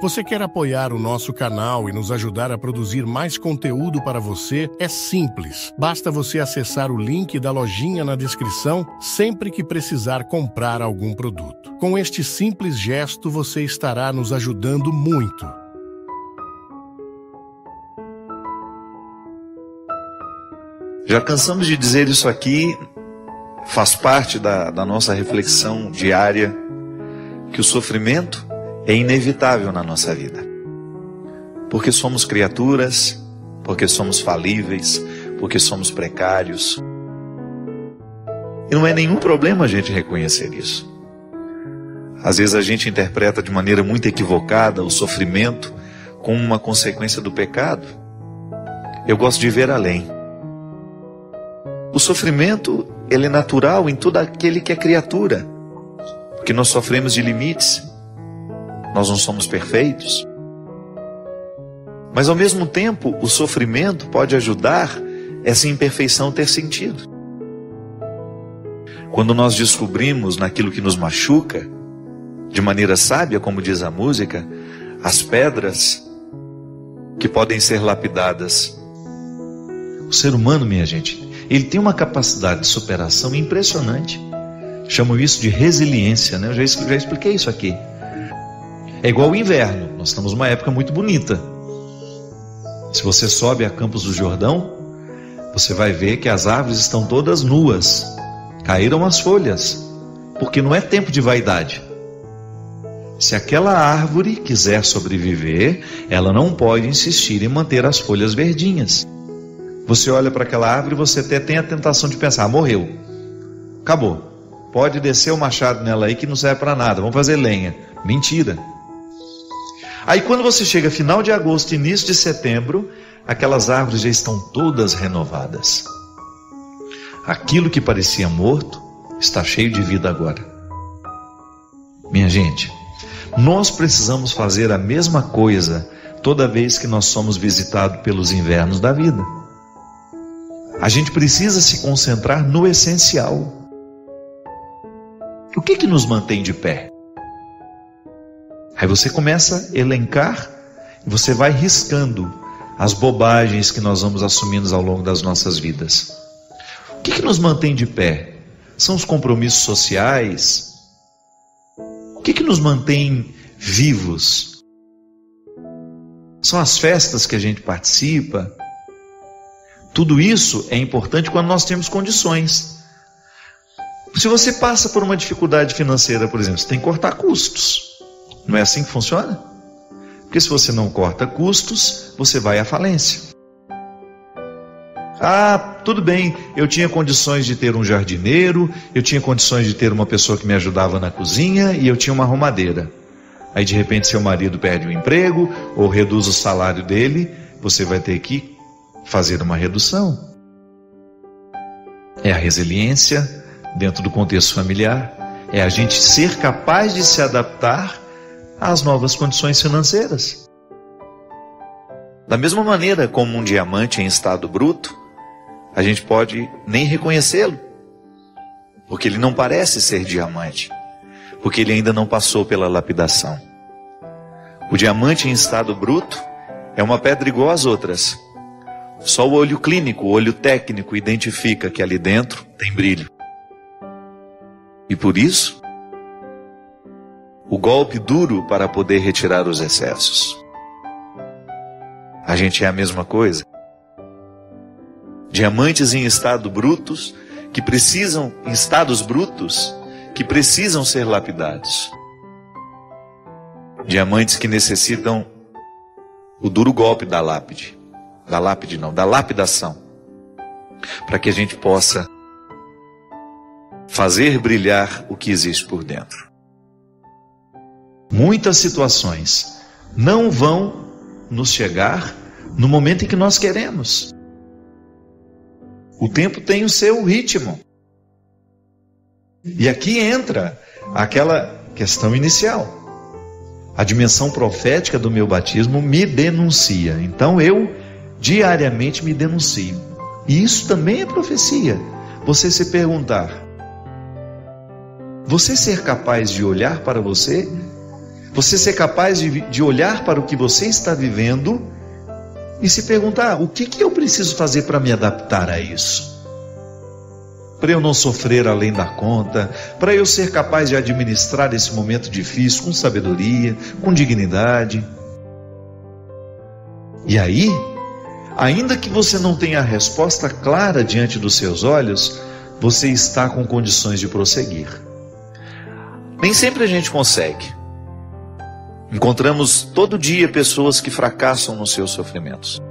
Você quer apoiar o nosso canal e nos ajudar a produzir mais conteúdo para você? É simples. Basta você acessar o link da lojinha na descrição sempre que precisar comprar algum produto. Com este simples gesto, você estará nos ajudando muito. Já cansamos de dizer isso aqui, faz parte da nossa reflexão diária, que o sofrimento é inevitável na nossa vida. Porque somos criaturas, porque somos falíveis, porque somos precários. E não é nenhum problema a gente reconhecer isso. Às vezes a gente interpreta de maneira muito equivocada o sofrimento como uma consequência do pecado. Eu gosto de ver além. O sofrimento, ele é natural em todo aquele que é criatura, porque nós sofremos de limites, nós não somos perfeitos. Mas ao mesmo tempo, o sofrimento pode ajudar essa imperfeição a ter sentido. Quando nós descobrimos naquilo que nos machuca, de maneira sábia, como diz a música, as pedras que podem ser lapidadas. O ser humano, minha gente, ele tem uma capacidade de superação impressionante. Chamam isso de resiliência, né? Eu já expliquei isso aqui. É igual o inverno. Nós estamos numa época muito bonita. Se você sobe a Campos do Jordão, você vai ver que as árvores estão todas nuas. Caíram as folhas, porque não é tempo de vaidade. Se aquela árvore quiser sobreviver, ela não pode insistir em manter as folhas verdinhas. Você olha para aquela árvore e você até tem a tentação de pensar, morreu, acabou, pode descer o machado nela aí que não serve para nada, vamos fazer lenha. Mentira. Aí quando você chega final de agosto, início de setembro, aquelas árvores já estão todas renovadas. Aquilo que parecia morto está cheio de vida agora. Minha gente, nós precisamos fazer a mesma coisa toda vez que nós somos visitados pelos invernos da vida. A gente precisa se concentrar no essencial. O que nos mantém de pé? Aí você começa a elencar e você vai riscando as bobagens que nós vamos assumindo ao longo das nossas vidas. O que nos mantém de pé? São os compromissos sociais? O que nos mantém vivos? São as festas que a gente participa? Tudo isso é importante quando nós temos condições. Se você passa por uma dificuldade financeira, por exemplo, você tem que cortar custos. Não é assim que funciona? Porque se você não corta custos, você vai à falência. Ah, tudo bem, eu tinha condições de ter um jardineiro, eu tinha condições de ter uma pessoa que me ajudava na cozinha e eu tinha uma arrumadeira. Aí de repente seu marido perde o emprego ou reduz o salário dele, você vai ter que fazer uma redução. É a resiliência dentro do contexto familiar, é a gente ser capaz de se adaptar às novas condições financeiras. Da mesma maneira como um diamante em estado bruto, a gente pode nem reconhecê-lo, porque ele não parece ser diamante, porque ele ainda não passou pela lapidação. O diamante em estado bruto é uma pedra igual às outras. Só o olho clínico, o olho técnico identifica que ali dentro tem brilho. E por isso, o golpe duro para poder retirar os excessos. A gente é a mesma coisa. Diamantes em estados brutos que precisam ser lapidados. Diamantes que necessitam o duro golpe da lapidação, para que a gente possa fazer brilhar o que existe por dentro. Muitas situações não vão nos chegar no momento em que nós queremos. O tempo tem o seu ritmo. E aqui entra aquela questão inicial. A dimensão profética do meu batismo me denuncia. Então eu diariamente me denuncio. E isso também é profecia. Você se perguntar, você ser capaz de olhar para você Você ser capaz de olhar para o que você está vivendo e se perguntar: o que eu preciso fazer para me adaptar a isso? Para eu não sofrer além da conta, para eu ser capaz de administrar esse momento difícil com sabedoria, com dignidade. E aí, ainda que você não tenha a resposta clara diante dos seus olhos, você está com condições de prosseguir. Nem sempre a gente consegue. Encontramos todo dia pessoas que fracassam nos seus sofrimentos.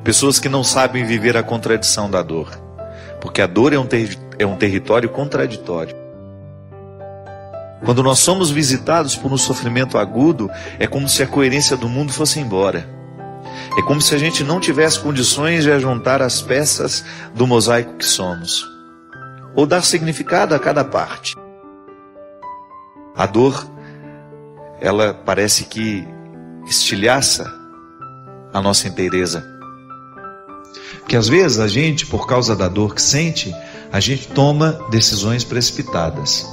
Pessoas que não sabem viver a contradição da dor. Porque a dor é um território contraditório. Quando nós somos visitados por um sofrimento agudo, é como se a coerência do mundo fosse embora. É como se a gente não tivesse condições de ajuntar as peças do mosaico que somos, ou dar significado a cada parte. A dor, ela parece que estilhaça a nossa inteireza. Porque às vezes a gente, por causa da dor que sente, a gente toma decisões precipitadas.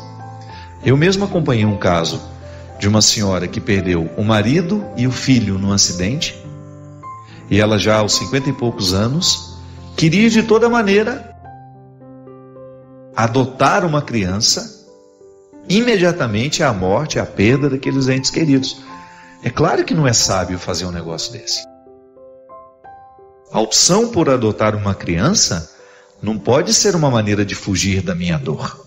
Eu mesmo acompanhei um caso de uma senhora que perdeu o marido e o filho num acidente, e ela já aos 50 e poucos anos, queria de toda maneira adotar uma criança, imediatamente à morte, à perda daqueles entes queridos. É claro que não é sábio fazer um negócio desse. A opção por adotar uma criança não pode ser uma maneira de fugir da minha dor.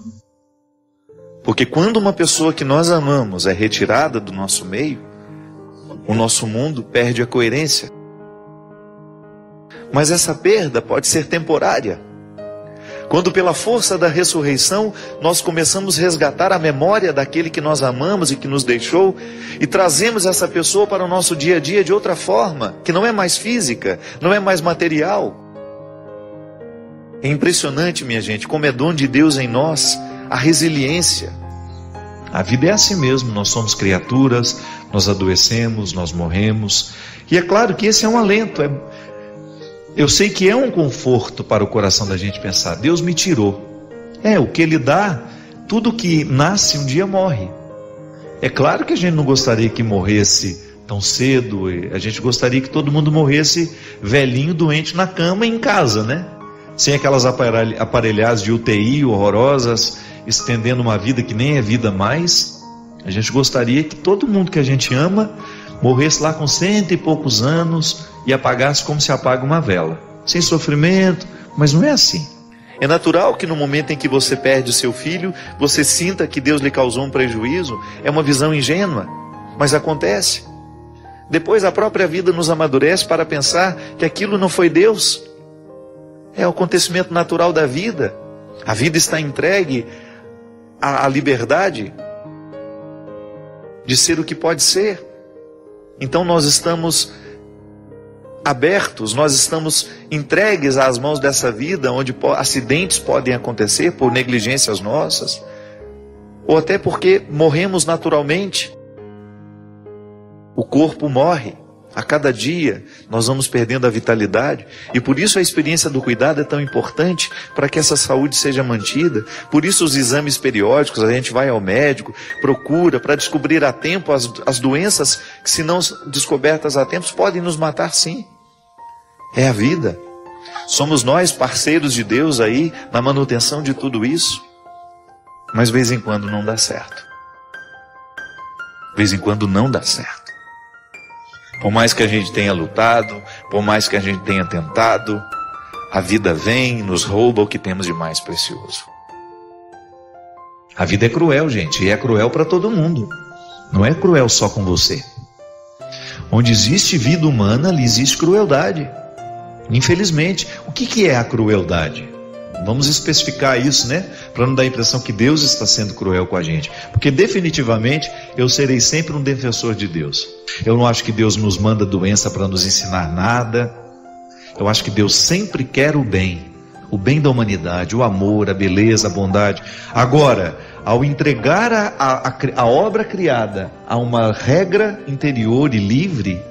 Porque quando uma pessoa que nós amamos é retirada do nosso meio, o nosso mundo perde a coerência. Mas essa perda pode ser temporária. Quando pela força da ressurreição nós começamos a resgatar a memória daquele que nós amamos e que nos deixou, e trazemos essa pessoa para o nosso dia a dia de outra forma, que não é mais física, não é mais material. É impressionante, minha gente, como é dom de Deus em nós a resiliência. A vida é assim mesmo, nós somos criaturas, nós adoecemos, nós morremos, e é claro que esse é um alento, eu sei que é um conforto para o coração da gente pensar: Deus me tirou. O que Ele dá, tudo que nasce um dia morre. É claro que a gente não gostaria que morresse tão cedo, a gente gostaria que todo mundo morresse velhinho, doente na cama e em casa, né? Sem aquelas aparelhagens de UTI horrorosas, estendendo uma vida que nem é vida mais. A gente gostaria que todo mundo que a gente ama morresse lá com 100 e poucos anos e apagasse como se apaga uma vela, sem sofrimento, mas não é assim. É natural que no momento em que você perde o seu filho, você sinta que Deus lhe causou um prejuízo. É uma visão ingênua, mas acontece. Depois a própria vida nos amadurece para pensar que aquilo não foi Deus. É o acontecimento natural da vida. A vida está entregue à liberdade de ser o que pode ser. Então nós estamos abertos, nós estamos entregues às mãos dessa vida, onde acidentes podem acontecer por negligências nossas, ou até porque morremos naturalmente. O corpo morre. A cada dia nós vamos perdendo a vitalidade, e por isso a experiência do cuidado é tão importante para que essa saúde seja mantida. Por isso os exames periódicos, a gente vai ao médico, procura para descobrir a tempo as doenças que, se não descobertas a tempo, podem nos matar sim. É a vida. Somos nós parceiros de Deus aí na manutenção de tudo isso, mas de vez em quando não dá certo. De vez em quando não dá certo. Por mais que a gente tenha lutado, por mais que a gente tenha tentado, a vida vem e nos rouba o que temos de mais precioso. A vida é cruel, gente, e é cruel para todo mundo. Não é cruel só com você. Onde existe vida humana, ali existe crueldade. Infelizmente, o que é a crueldade? Vamos especificar isso, né? Para não dar a impressão que Deus está sendo cruel com a gente. Porque definitivamente eu serei sempre um defensor de Deus. Eu não acho que Deus nos manda doença para nos ensinar nada. Eu acho que Deus sempre quer o bem da humanidade, o amor, a beleza, a bondade. Agora, ao entregar a obra criada a uma regra interior e livre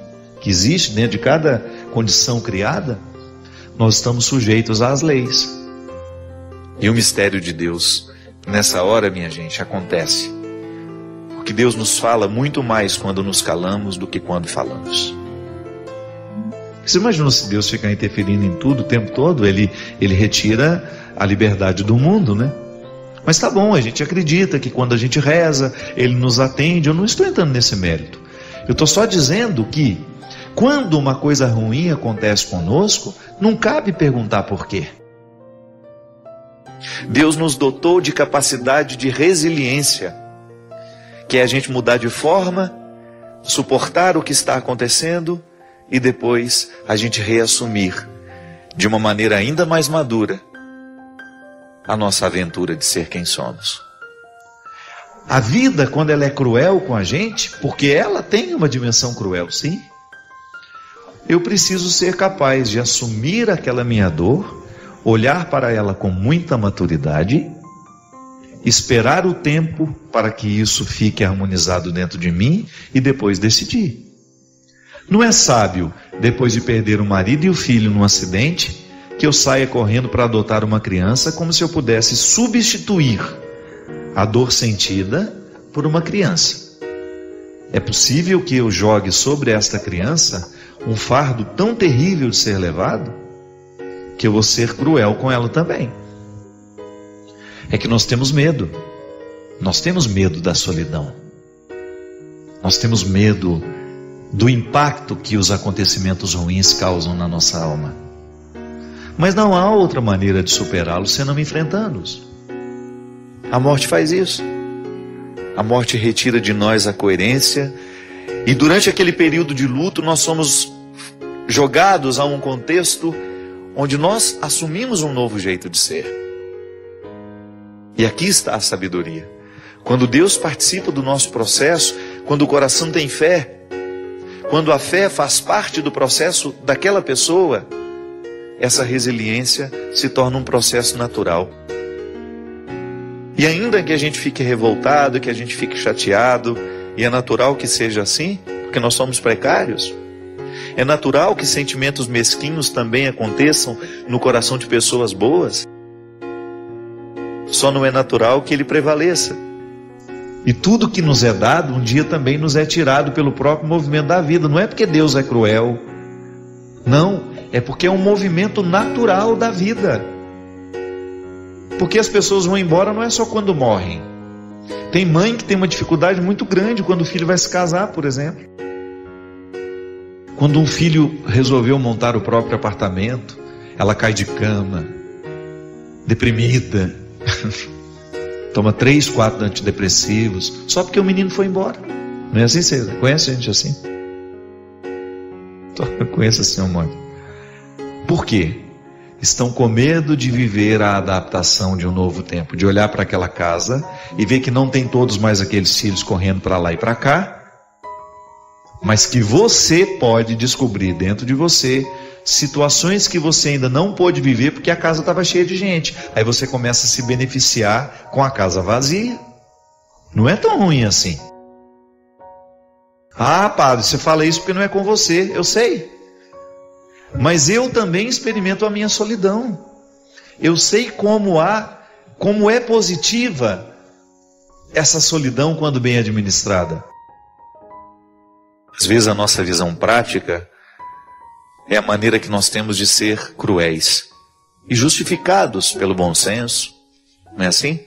que existe dentro de cada condição criada, nós estamos sujeitos às leis. E o mistério de Deus, nessa hora, minha gente, acontece. Porque Deus nos fala muito mais quando nos calamos do que quando falamos. Você imagina se Deus ficar interferindo em tudo o tempo todo? Ele retira a liberdade do mundo, né? Mas tá bom, a gente acredita que quando a gente reza, Ele nos atende. Eu não estou entrando nesse mérito. Eu estou só dizendo que quando uma coisa ruim acontece conosco, não cabe perguntar por quê. Deus nos dotou de capacidade de resiliência, que é a gente mudar de forma, suportar o que está acontecendo e depois a gente reassumir de uma maneira ainda mais madura a nossa aventura de ser quem somos. A vida, quando ela é cruel com a gente, porque ela tem uma dimensão cruel, sim, eu preciso ser capaz de assumir aquela minha dor, olhar para ela com muita maturidade, esperar o tempo para que isso fique harmonizado dentro de mim e depois decidir. Não é sábio, depois de perder o marido e o filho num acidente, que eu saia correndo para adotar uma criança como se eu pudesse substituir a dor sentida por uma criança. É possível que eu jogue sobre esta criança um fardo tão terrível de ser levado, que eu vou ser cruel com ela também. É que nós temos medo. Nós temos medo da solidão. Nós temos medo do impacto que os acontecimentos ruins causam na nossa alma. Mas não há outra maneira de superá-los senão enfrentando-os. A morte faz isso. A morte retira de nós a coerência, e durante aquele período de luto nós somos jogados a um contexto onde nós assumimos um novo jeito de ser. E aqui está a sabedoria. Quando Deus participa do nosso processo, quando o coração tem fé, quando a fé faz parte do processo daquela pessoa, essa resiliência se torna um processo natural. E ainda que a gente fique revoltado, que a gente fique chateado, e é natural que seja assim, porque nós somos precários, é natural que sentimentos mesquinhos também aconteçam no coração de pessoas boas, só não é natural que ele prevaleça. E tudo que nos é dado, um dia também nos é tirado pelo próprio movimento da vida. Não é porque Deus é cruel, não, é porque é um movimento natural da vida. Porque as pessoas vão embora não é só quando morrem. Tem mãe que tem uma dificuldade muito grande quando o filho vai se casar, por exemplo. Quando um filho resolveu montar o próprio apartamento, ela cai de cama, deprimida, toma 3, 4 antidepressivos, só porque o menino foi embora. Não é assim, você conhece gente assim? Eu conheço assim um monte. Por quê? Estão com medo de viver a adaptação de um novo tempo, de olhar para aquela casa e ver que não tem todos mais aqueles filhos correndo para lá e para cá, mas que você pode descobrir dentro de você situações que você ainda não pôde viver porque a casa estava cheia de gente. Aí você começa a se beneficiar com a casa vazia. Não é tão ruim assim. Ah, padre, você fala isso porque não é com você. Eu sei. Mas eu também experimento a minha solidão. Eu sei como é positiva essa solidão quando bem administrada. Às vezes a nossa visão prática é a maneira que nós temos de ser cruéis e justificados pelo bom senso. Não é assim?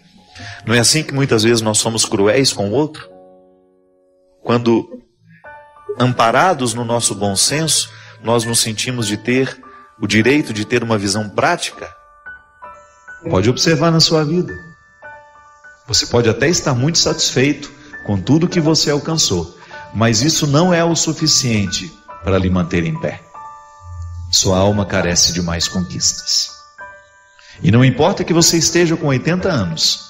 Não é assim que muitas vezes nós somos cruéis com o outro? Quando amparados no nosso bom senso, nós nos sentimos de ter o direito de ter uma visão prática. Pode observar na sua vida. Você pode até estar muito satisfeito com tudo que você alcançou, mas isso não é o suficiente para lhe manter em pé. Sua alma carece de mais conquistas. E não importa que você esteja com 80 anos,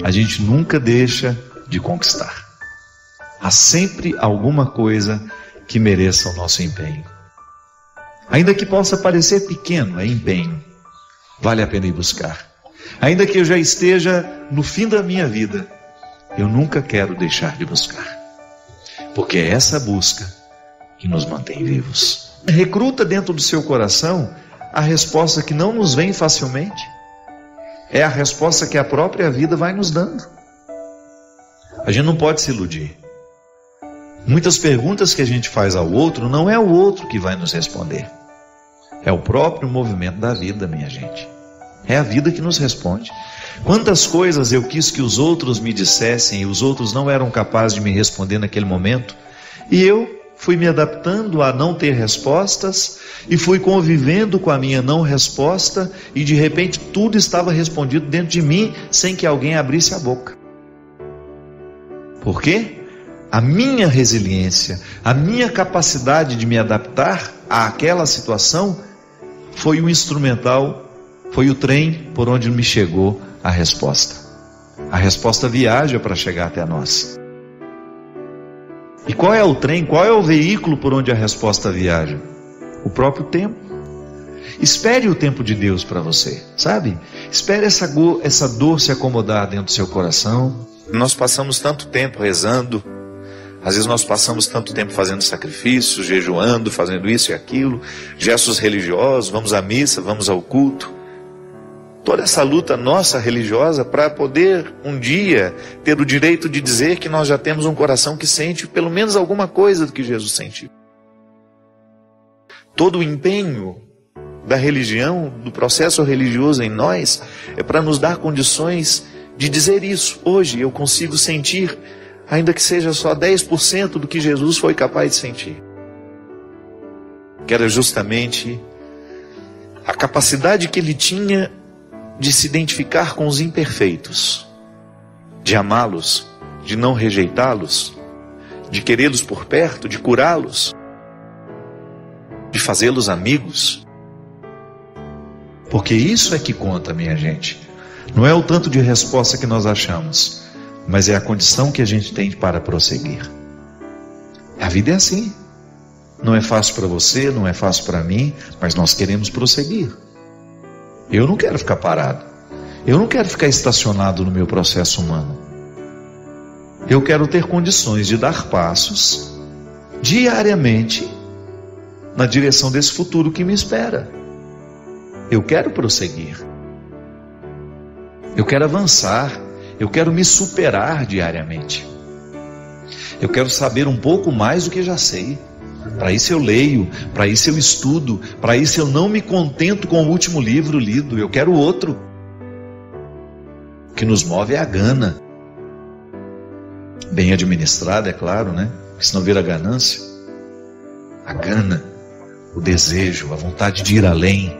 a gente nunca deixa de conquistar. Há sempre alguma coisa que mereça o nosso empenho. Ainda que possa parecer pequeno, é empenho. Vale a pena ir buscar. Ainda que eu já esteja no fim da minha vida, eu nunca quero deixar de buscar. Porque é essa busca que nos mantém vivos. Recruta dentro do seu coração a resposta que não nos vem facilmente. É a resposta que a própria vida vai nos dando. A gente não pode se iludir. Muitas perguntas que a gente faz ao outro, não é o outro que vai nos responder. É o próprio movimento da vida, minha gente. É a vida que nos responde. Quantas coisas eu quis que os outros me dissessem e os outros não eram capazes de me responder naquele momento, e eu fui me adaptando a não ter respostas e fui convivendo com a minha não resposta, e de repente tudo estava respondido dentro de mim sem que alguém abrisse a boca. Por quê? A minha resiliência, a minha capacidade de me adaptar àquela situação foi o instrumental, foi o trem por onde me chegou a resposta. A resposta viaja para chegar até nós. E qual é o trem, qual é o veículo por onde a resposta viaja? O próprio tempo. Espere o tempo de Deus para você, sabe? Espere essa dor se acomodar dentro do seu coração. Nós passamos tanto tempo rezando, às vezes nós passamos tanto tempo fazendo sacrifícios, jejuando, fazendo isso e aquilo, gestos religiosos, vamos à missa, vamos ao culto. Toda essa luta nossa religiosa para poder um dia ter o direito de dizer que nós já temos um coração que sente pelo menos alguma coisa do que Jesus sentiu. Todo o empenho da religião, do processo religioso em nós, é para nos dar condições de dizer isso. Hoje eu consigo sentir, ainda que seja só 10% do que Jesus foi capaz de sentir. Que era justamente a capacidade que ele tinha de se identificar com os imperfeitos, de amá-los, de não rejeitá-los, de querê-los por perto, de curá-los, de fazê-los amigos. Porque isso é que conta, minha gente. Não é o tanto de resposta que nós achamos, mas é a condição que a gente tem para prosseguir. A vida é assim. Não é fácil para você, não é fácil para mim, mas nós queremos prosseguir. Eu não quero ficar parado. Eu não quero ficar estacionado no meu processo humano. Eu quero ter condições de dar passos diariamente na direção desse futuro que me espera. Eu quero prosseguir. Eu quero avançar. Eu quero me superar diariamente. Eu quero saber um pouco mais do que já sei. Para isso eu leio, para isso eu estudo, para isso eu não me contento com o último livro lido, eu quero outro. O que nos move é a gana. Bem administrada, é claro, né? Porque senão vira ganância. A gana, o desejo, a vontade de ir além.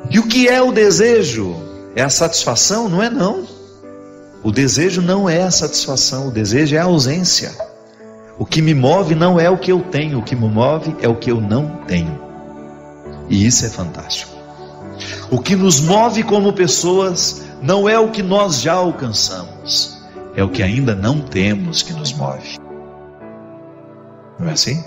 E o que é o desejo? É a satisfação? Não é não. O desejo não é a satisfação, o desejo é a ausência. O que me move não é o que eu tenho, o que me move é o que eu não tenho. E isso é fantástico. O que nos move como pessoas não é o que nós já alcançamos, é o que ainda não temos que nos move. Não é assim?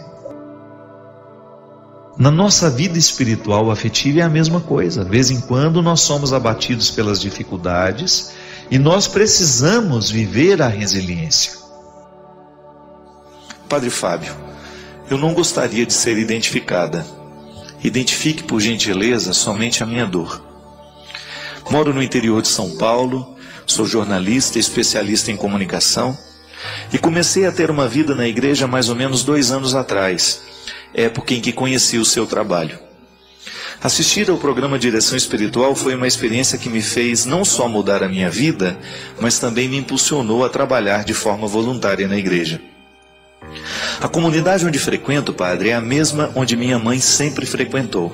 Na nossa vida espiritual afetiva é a mesma coisa. De vez em quando nós somos abatidos pelas dificuldades e nós precisamos viver a resiliência. Padre Fábio, eu não gostaria de ser identificada. Identifique, por gentileza, somente a minha dor. Moro no interior de São Paulo, sou jornalista, especialista em comunicação e comecei a ter uma vida na igreja mais ou menos 2 anos atrás, época em que conheci o seu trabalho. Assistir ao programa Direção Espiritual foi uma experiência que me fez não só mudar a minha vida, mas também me impulsionou a trabalhar de forma voluntária na igreja. A comunidade onde frequento, padre, é a mesma onde minha mãe sempre frequentou.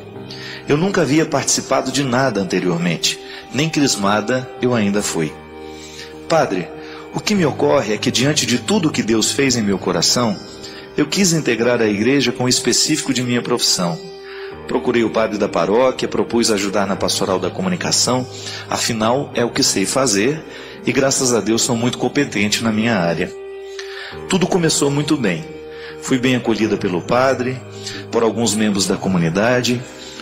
Eu nunca havia participado de nada anteriormente, nem crismada eu ainda fui. Padre, o que me ocorre é que diante de tudo que Deus fez em meu coração, eu quis integrar a igreja com o específico de minha profissão. Procurei o padre da paróquia, propus ajudar na pastoral da comunicação, afinal é o que sei fazer e graças a Deus sou muito competente na minha área. Tudo começou muito bem. Fui bem acolhida pelo padre, por alguns membros da comunidade,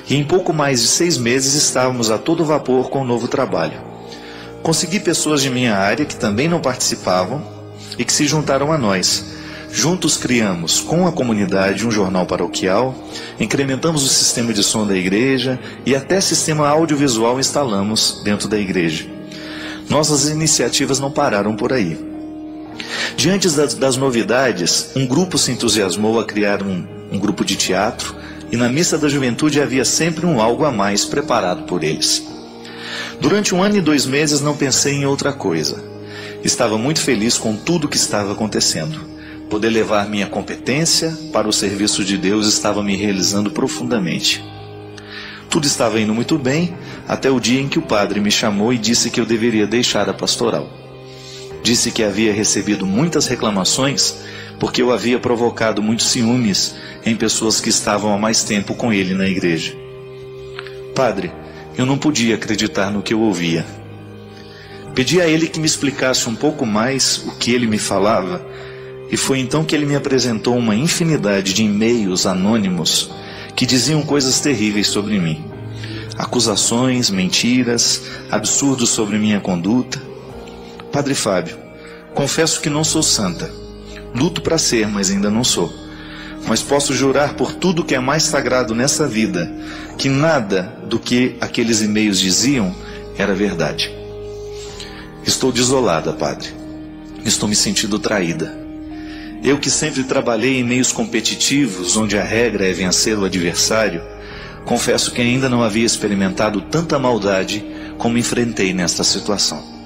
e em pouco mais de 6 meses estávamos a todo vapor com o novo trabalho. Consegui pessoas de minha área que também não participavam e que se juntaram a nós. Juntos criamos, com a comunidade, um jornal paroquial, incrementamos o sistema de som da igreja e até sistema audiovisual instalamos dentro da igreja. Nossas iniciativas não pararam por aí. Diante das novidades, um grupo se entusiasmou a criar um grupo de teatro, e na missa da juventude havia sempre algo a mais preparado por eles. Durante 1 ano e 2 meses não pensei em outra coisa. Estava muito feliz com tudo o que estava acontecendo. Poder levar minha competência para o serviço de Deus estava me realizando profundamente. Tudo estava indo muito bem, até o dia em que o padre me chamou e disse que eu deveria deixar a pastoral. Disse que havia recebido muitas reclamações porque eu havia provocado muitos ciúmes em pessoas que estavam há mais tempo com ele na igreja. Padre, eu não podia acreditar no que eu ouvia. Pedi a ele que me explicasse um pouco mais o que ele me falava, e foi então que ele me apresentou uma infinidade de e-mails anônimos que diziam coisas terríveis sobre mim. Acusações, mentiras, absurdos sobre minha conduta. Padre Fábio, confesso que não sou santa. Luto para ser, mas ainda não sou. Mas posso jurar por tudo que é mais sagrado nessa vida, que nada do que aqueles e-mails diziam era verdade. Estou desolada, padre. Estou me sentindo traída. Eu que sempre trabalhei em meios competitivos, onde a regra é vencer o adversário, confesso que ainda não havia experimentado tanta maldade como enfrentei nesta situação.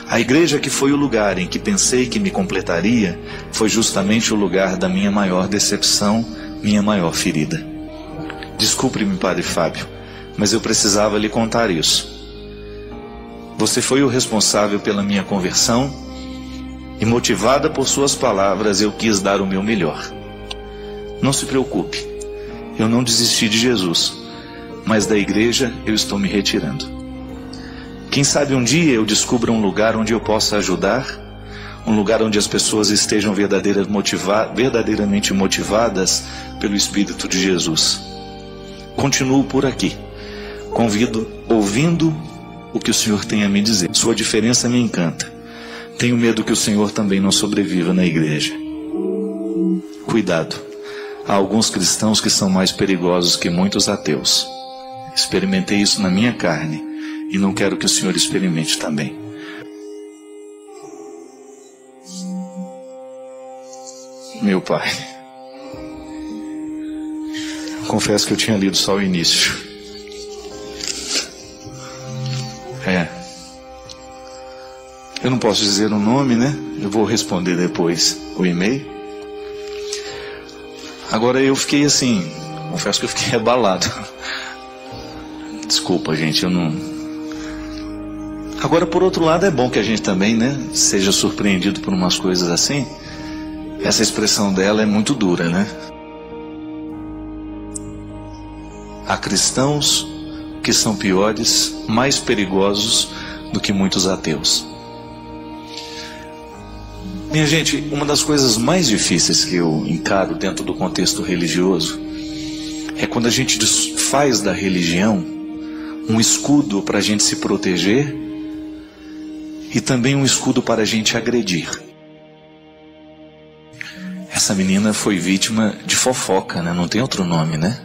A igreja, que foi o lugar em que pensei que me completaria, foi justamente o lugar da minha maior decepção, minha maior ferida. Desculpe-me, Padre Fábio, mas eu precisava lhe contar isso. Você foi o responsável pela minha conversão e, motivada por suas palavras, eu quis dar o meu melhor. Não se preocupe, eu não desisti de Jesus, mas da igreja eu estou me retirando. Quem sabe um dia eu descubra um lugar onde eu possa ajudar, um lugar onde as pessoas estejam verdadeiramente motivadas pelo Espírito de Jesus. Continuo por aqui, ouvindo o que o Senhor tem a me dizer. Sua diferença me encanta. Tenho medo que o Senhor também não sobreviva na igreja. Cuidado, há alguns cristãos que são mais perigosos que muitos ateus. Experimentei isso na minha carne. E não quero que o Senhor experimente também. Meu pai, confesso que eu tinha lido só o início. Eu não posso dizer o nome, né? Eu vou responder depois o e-mail. Agora eu fiquei assim, confesso que eu fiquei abalado. Desculpa, gente, eu não... Agora, por outro lado, é bom que a gente também, né, seja surpreendido por umas coisas assim. Essa expressão dela é muito dura, né? Há cristãos que são piores, mais perigosos do que muitos ateus. Minha gente, uma das coisas mais difíceis que eu encaro dentro do contexto religioso é quando a gente faz da religião um escudo para a gente se proteger e também um escudo para a gente agredir. Essa menina foi vítima de fofoca, né? Não tem outro nome, né?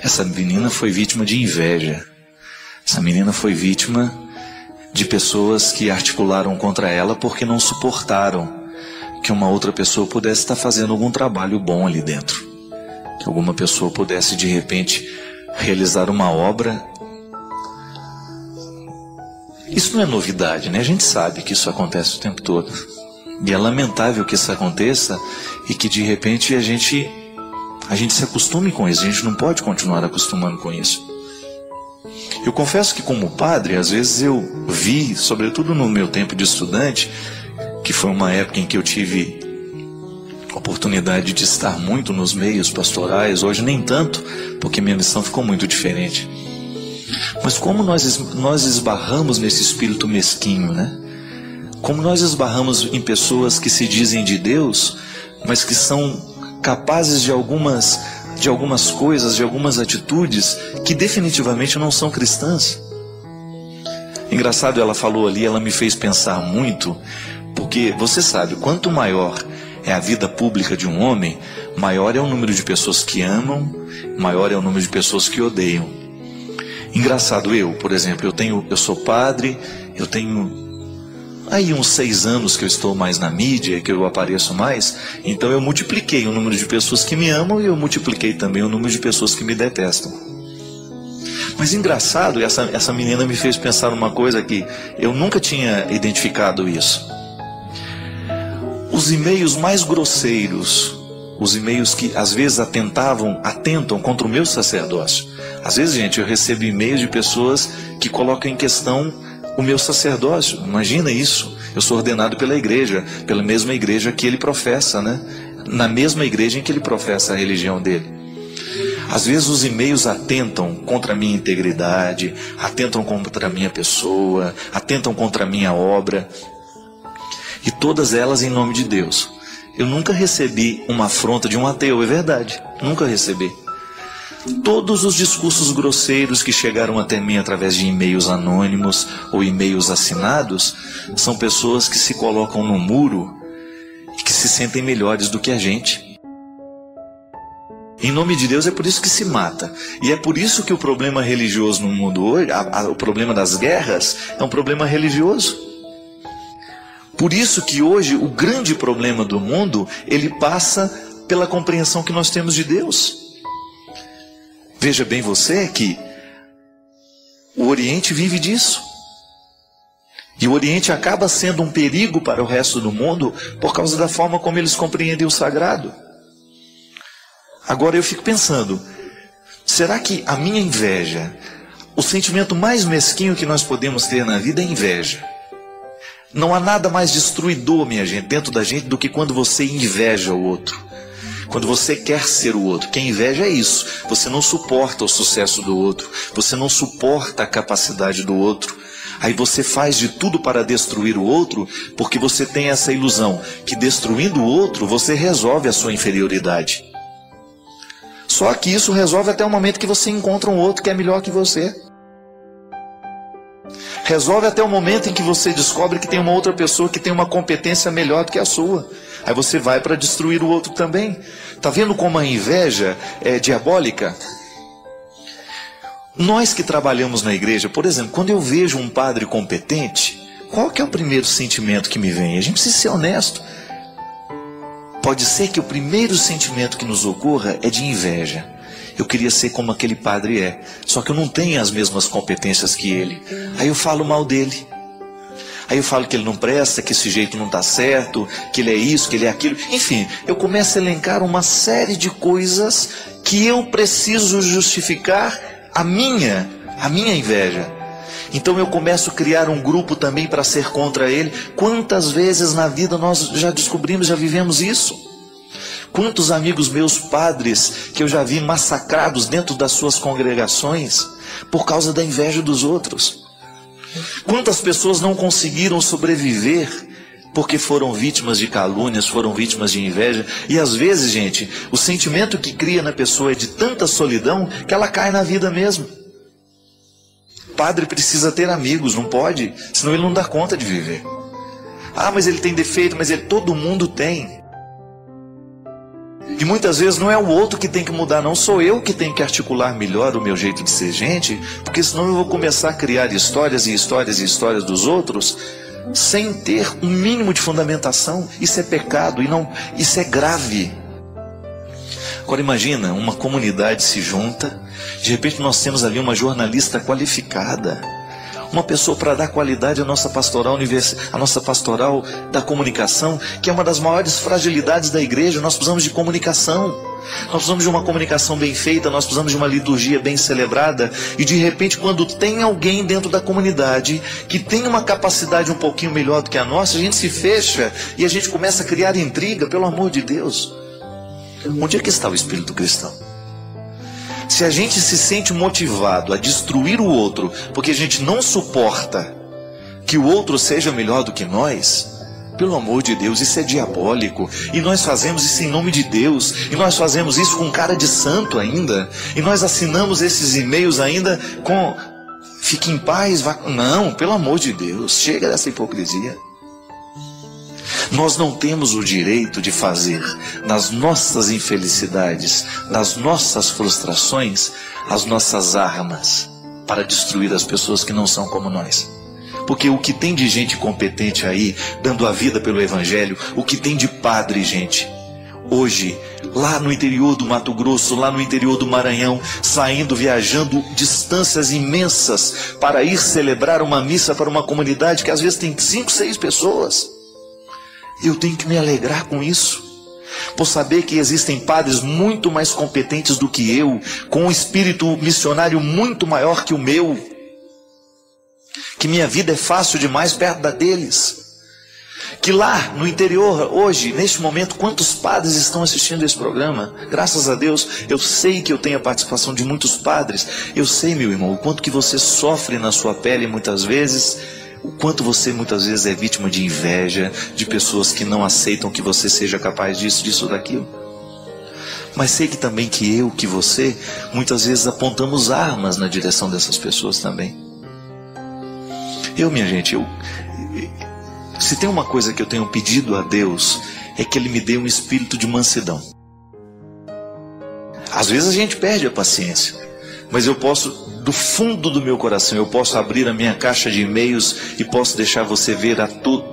Essa menina foi vítima de inveja. Essa menina foi vítima de pessoas que articularam contra ela porque não suportaram que uma outra pessoa pudesse estar fazendo algum trabalho bom ali dentro. Que alguma pessoa pudesse de repente realizar uma obra. Isso não é novidade, né? A gente sabe que isso acontece o tempo todo. E é lamentável que isso aconteça e que de repente a gente se acostume com isso. A gente não pode continuar acostumando com isso. Eu confesso que como padre, às vezes eu vi, sobretudo no meu tempo de estudante, que foi uma época em que eu tive oportunidade de estar muito nos meios pastorais, hoje nem tanto, porque minha missão ficou muito diferente. Mas como nós esbarramos nesse espírito mesquinho, né? Como nós esbarramos em pessoas que se dizem de Deus, mas que são capazes de algumas coisas, de algumas atitudes que definitivamente não são cristãs. Engraçado, ela falou ali, ela me fez pensar muito, porque você sabe, quanto maior é a vida pública de um homem, maior é o número de pessoas que amam, maior é o número de pessoas que odeiam. Engraçado, por exemplo, eu sou padre, eu tenho Aí uns 6 anos que eu estou mais na mídia, que eu apareço mais, então eu multipliquei o número de pessoas que me amam e eu multipliquei também o número de pessoas que me detestam. Mas engraçado, essa menina me fez pensar numa coisa que eu nunca tinha identificado isso. Os e-mails mais grosseiros, os e-mails que às vezes atentam contra o meu sacerdócio. Às vezes, gente, eu recebo e-mails de pessoas que colocam em questão o meu sacerdócio. Imagina isso. Eu sou ordenado pela igreja, pela mesma igreja que ele professa, né? Na mesma igreja em que ele professa a religião dele. Às vezes os e-mails atentam contra a minha integridade, atentam contra a minha pessoa, atentam contra a minha obra. E todas elas em nome de Deus. Eu nunca recebi uma afronta de um ateu, é verdade. Nunca recebi. Todos os discursos grosseiros que chegaram até mim através de e-mails anônimos ou e-mails assinados são pessoas que se colocam no muro e que se sentem melhores do que a gente. Em nome de Deus é por isso que se mata. E é por isso que o problema religioso no mundo hoje, o problema das guerras, é um problema religioso. Por isso que hoje o grande problema do mundo, ele passa pela compreensão que nós temos de Deus. Veja bem você que o Oriente vive disso. E o Oriente acaba sendo um perigo para o resto do mundo por causa da forma como eles compreendem o sagrado. Agora eu fico pensando, será que a minha inveja, o sentimento mais mesquinho que nós podemos ter na vida é inveja? Não há nada mais destruidor, minha gente, dentro da gente do que quando você inveja o outro. Quando você quer ser o outro. Quem inveja é isso. Você não suporta o sucesso do outro. Você não suporta a capacidade do outro. Aí você faz de tudo para destruir o outro, porque você tem essa ilusão que destruindo o outro, você resolve a sua inferioridade. Só que isso resolve até o momento que você encontra um outro que é melhor que você. Resolve até o momento em que você descobre que tem uma outra pessoa que tem uma competência melhor do que a sua. Aí você vai para destruir o outro também. Está vendo como a inveja é diabólica? Nós que trabalhamos na igreja, por exemplo, quando eu vejo um padre competente, qual que é o primeiro sentimento que me vem? A gente precisa ser honesto. Pode ser que o primeiro sentimento que nos ocorra é de inveja. Eu queria ser como aquele padre é, só que eu não tenho as mesmas competências que ele. Aí eu falo mal dele. Aí eu falo que ele não presta, que esse jeito não está certo, que ele é isso, que ele é aquilo. Enfim, eu começo a elencar uma série de coisas que eu preciso justificar a minha inveja. Então eu começo a criar um grupo também para ser contra ele. Quantas vezes na vida nós já descobrimos, já vivemos isso? Quantos amigos meus padres que eu já vi massacrados dentro das suas congregações por causa da inveja dos outros? Quantas pessoas não conseguiram sobreviver porque foram vítimas de calúnias, foram vítimas de inveja? E às vezes, gente, o sentimento que cria na pessoa é de tanta solidão que ela cai na vida mesmo. Padre precisa ter amigos, não pode, senão ele não dá conta de viver. Ah, mas ele tem defeito, mas todo mundo tem. E muitas vezes não é o outro que tem que mudar, não. Sou eu que tenho que articular melhor o meu jeito de ser gente, porque senão eu vou começar a criar histórias e histórias e histórias dos outros, sem ter um mínimo de fundamentação. Isso é pecado, isso é grave. Agora imagina, uma comunidade se junta, de repente nós temos ali uma jornalista qualificada, uma pessoa para dar qualidade à nossa pastoral da comunicação, que é uma das maiores fragilidades da igreja. Nós precisamos de comunicação. Nós precisamos de uma comunicação bem feita, nós precisamos de uma liturgia bem celebrada. E de repente, quando tem alguém dentro da comunidade que tem uma capacidade um pouquinho melhor do que a nossa, a gente se fecha e a gente começa a criar intriga. Pelo amor de Deus, onde é que está o espírito cristão? Se a gente se sente motivado a destruir o outro porque a gente não suporta que o outro seja melhor do que nós, pelo amor de Deus, isso é diabólico. E nós fazemos isso em nome de Deus, e nós fazemos isso com cara de santo ainda, e nós assinamos esses e-mails ainda com fique em paz, não, pelo amor de Deus, chega dessa hipocrisia. Nós não temos o direito de fazer nas nossas infelicidades, nas nossas frustrações, as nossas armas para destruir as pessoas que não são como nós. Porque o que tem de gente competente aí, dando a vida pelo Evangelho, o que tem de padre, gente, hoje, lá no interior do Mato Grosso, lá no interior do Maranhão, saindo, viajando distâncias imensas para ir celebrar uma missa para uma comunidade que às vezes tem 5, 6 pessoas. Eu tenho que me alegrar com isso, por saber que existem padres muito mais competentes do que eu, com um espírito missionário muito maior que o meu, que minha vida é fácil demais perto da deles. Que lá no interior, hoje, neste momento, quantos padres estão assistindo esse programa? Graças a Deus, eu sei que eu tenho a participação de muitos padres. Eu sei, meu irmão, o quanto que você sofre na sua pele muitas vezes, o quanto você muitas vezes é vítima de inveja, de pessoas que não aceitam que você seja capaz disso, disso ou daquilo. Mas sei que também que eu, que você, muitas vezes apontamos armas na direção dessas pessoas também. Minha gente, se tem uma coisa que eu tenho pedido a Deus, é que Ele me dê um espírito de mansidão. Às vezes a gente perde a paciência, mas eu posso, do fundo do meu coração, eu posso abrir a minha caixa de e-mails e posso deixar você ver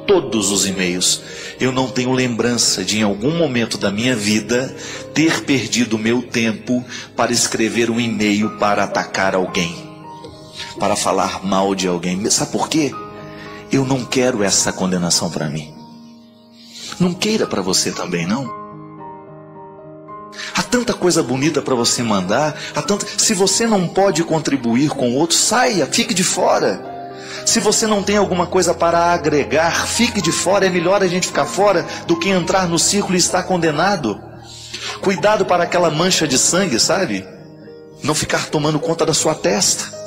todos os e-mails. Eu não tenho lembrança de, em algum momento da minha vida, ter perdido o meu tempo para escrever um e-mail para atacar alguém, para falar mal de alguém. Sabe por quê? Eu não quero essa condenação para mim. Não queira para você também, não. Há tanta coisa bonita para você mandar. Se você não pode contribuir com o outro, saia, fique de fora. Se você não tem alguma coisa para agregar, fique de fora. É melhor a gente ficar fora do que entrar no círculo e estar condenado. Cuidado para aquela mancha de sangue, sabe? Não ficar tomando conta da sua testa.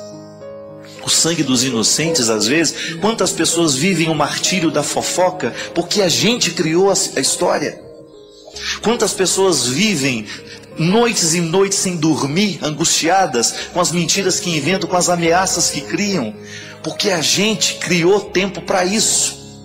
O sangue dos inocentes, às vezes, quantas pessoas vivem o martírio da fofoca porque a gente criou a história. Quantas pessoas vivem noites e noites sem dormir, angustiadas com as mentiras que inventam, com as ameaças que criam, porque a gente criou tempo para isso.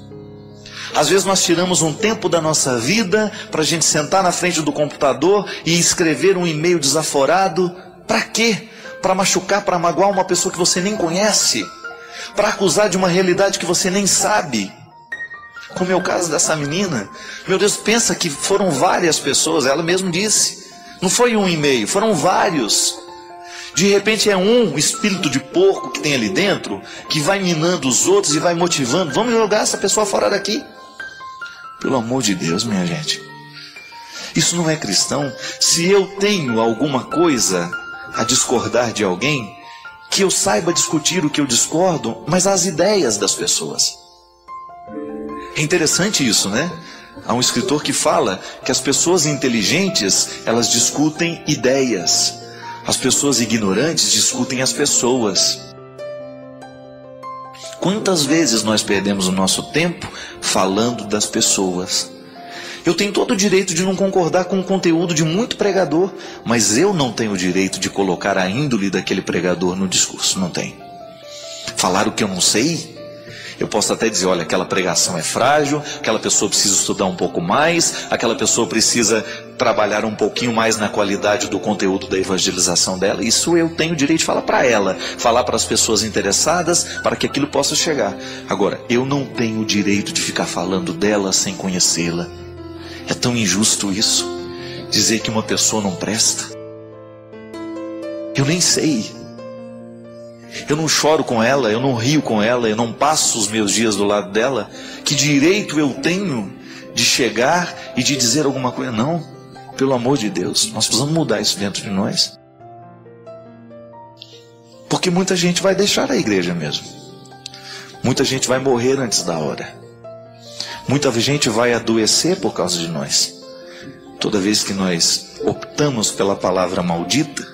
Às vezes nós tiramos um tempo da nossa vida para a gente sentar na frente do computador e escrever um e-mail desaforado. Para quê? Para machucar, para magoar uma pessoa que você nem conhece, para acusar de uma realidade que você nem sabe. Como é o caso dessa menina. Meu Deus, pensa que foram várias pessoas, ela mesma disse. Não foi um e-mail, foram vários. De repente é um espírito de porco que tem ali dentro, que vai minando os outros e vai motivando. Vamos jogar essa pessoa fora daqui. Pelo amor de Deus, minha gente. Isso não é cristão. Se eu tenho alguma coisa a discordar de alguém, que eu saiba discutir o que eu discordo, mas as ideias das pessoas. É interessante isso, né? Há um escritor que fala que as pessoas inteligentes, elas discutem ideias. As pessoas ignorantes discutem as pessoas. Quantas vezes nós perdemos o nosso tempo falando das pessoas? Eu tenho todo o direito de não concordar com o conteúdo de muito pregador, mas eu não tenho o direito de colocar a índole daquele pregador no discurso, não tem. Falar o que eu não sei, eu posso até dizer, olha, aquela pregação é frágil, aquela pessoa precisa estudar um pouco mais, aquela pessoa precisa trabalhar um pouquinho mais na qualidade do conteúdo da evangelização dela. Isso eu tenho o direito de falar para ela, falar para as pessoas interessadas, para que aquilo possa chegar. Agora, eu não tenho o direito de ficar falando dela sem conhecê-la. É tão injusto isso, dizer que uma pessoa não presta. Eu nem sei. Eu não choro com ela, eu não rio com ela, eu não passo os meus dias do lado dela. Que direito eu tenho de chegar e de dizer alguma coisa? Não, pelo amor de Deus, nós precisamos mudar isso dentro de nós. Porque muita gente vai deixar a igreja mesmo. Muita gente vai morrer antes da hora. Muita gente vai adoecer por causa de nós. Toda vez que nós optamos pela palavra maldita,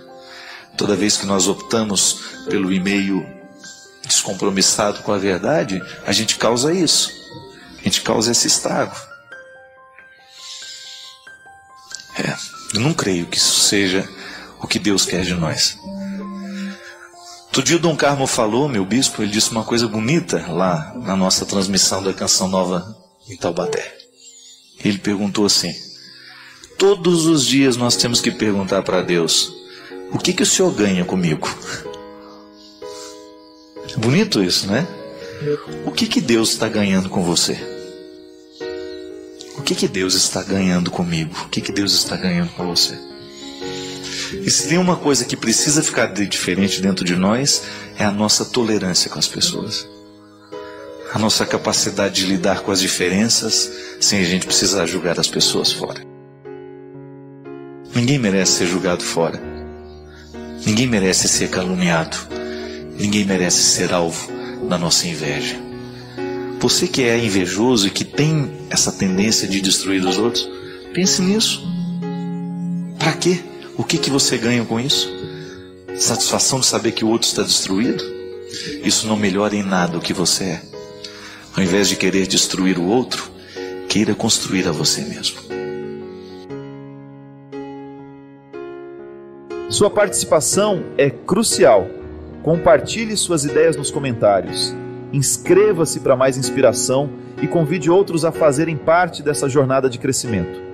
toda vez que nós optamos pelo e-mail descompromissado com a verdade, a gente causa isso. A gente causa esse estrago. Eu não creio que isso seja o que Deus quer de nós. Outro dia o Dom Carmo falou, meu bispo, ele disse uma coisa bonita lá na nossa transmissão da Canção Nova em Taubaté. Ele perguntou assim: todos os dias nós temos que perguntar para Deus, o que o Senhor ganha comigo? Bonito isso, né? O que Deus está ganhando com você? O que Deus está ganhando comigo? O que Deus está ganhando com você? E se tem uma coisa que precisa ficar diferente dentro de nós, é a nossa tolerância com as pessoas. A nossa capacidade de lidar com as diferenças sem a gente precisar julgar as pessoas fora. Ninguém merece ser julgado fora. Ninguém merece ser caluniado. Ninguém merece ser alvo da nossa inveja. Você que é invejoso e que tem essa tendência de destruir os outros, pense nisso. Para quê? O que você ganha com isso? Satisfação de saber que o outro está destruído? Isso não melhora em nada o que você é. Ao invés de querer destruir o outro, queira construir a você mesmo. Sua participação é crucial. Compartilhe suas ideias nos comentários. Inscreva-se para mais inspiração e convide outros a fazerem parte dessa jornada de crescimento.